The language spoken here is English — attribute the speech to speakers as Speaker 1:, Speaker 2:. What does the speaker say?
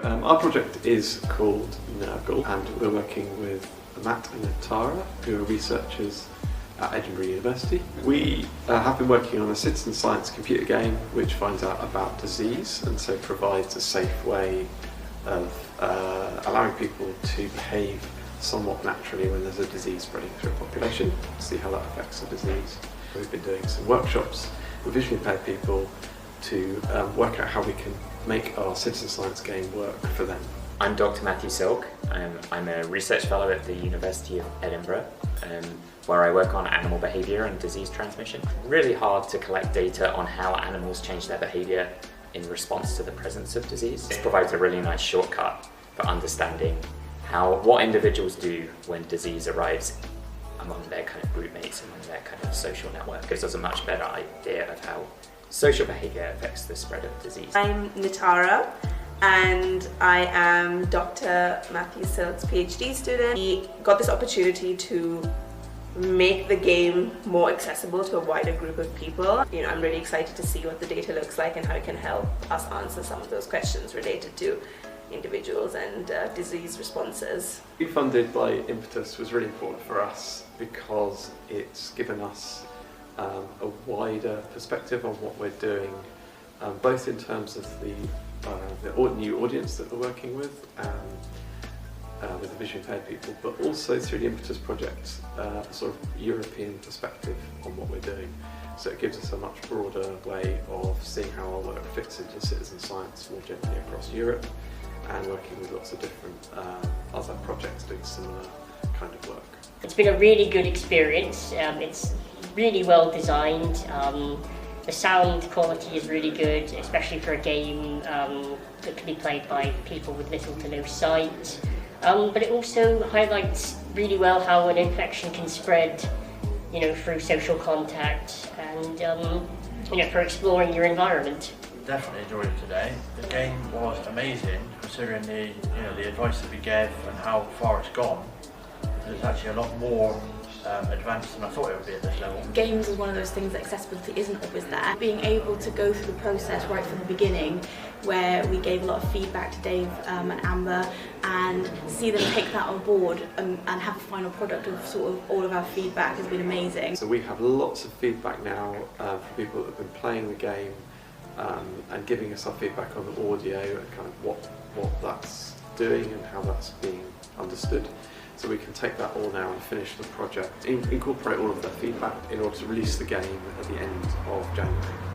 Speaker 1: Our project is called Nergal, and we're working with Matt and Tara, who are researchers at Edinburgh University. We have been working on a citizen science computer game which finds out about disease and so provides a safe way of allowing people to behave somewhat naturally when there's a disease spreading through a population, see how that affects the disease. We've been doing some workshops with visually impaired people to work out how we can make our citizen science game work for them.
Speaker 2: I'm Dr. Matthew Silk. I'm a research fellow at the University of Edinburgh, where I work on animal behaviour and disease transmission. Really hard to collect data on how animals change their behaviour in response to the presence of disease. This provides a really nice shortcut for understanding what individuals do when disease arrives among their kind of group mates, among their kind of social network. It gives us a much better idea of how social behaviour affects the spread of disease.
Speaker 3: I'm Natara, and I am Dr. Matthew Silk's PhD student. We got this opportunity to make the game more accessible to a wider group of people. You know, I'm really excited to see what the data looks like and how it can help us answer some of those questions related to individuals and disease responses.
Speaker 1: Being funded by Impetus was really important for us because it's given us a wider perspective on what we're doing, both in terms of the new audience that we're working with the visually impaired people, but also through the Impetus project, a sort of European perspective on what we're doing. So it gives us a much broader way of seeing how our work fits into citizen science more generally across Europe, and working with lots of different other projects doing similar kind of work.
Speaker 4: It's been a really good experience. It's really well designed. The sound quality is really good, especially for a game that can be played by people with little to no sight. But it also highlights really well how an infection can spread, through social contact and, for exploring your environment.
Speaker 5: Definitely enjoyed it today. The game was amazing, considering the advice that we gave and how far it's gone. It's actually a lot more advanced than I thought it would be at this level.
Speaker 6: Games is one of those things that accessibility isn't always there. Being able to go through the process right from the beginning, where we gave a lot of feedback to Dave and Amber, and see them take that on board and have a final product of sort of all of our feedback has been amazing.
Speaker 1: So we have lots of feedback now from people that have been playing the game and giving us our feedback on the audio and kind of what that's doing and how that's being understood. So we can take that all now and finish the project, incorporate all of that feedback in order to release the game at the end of January.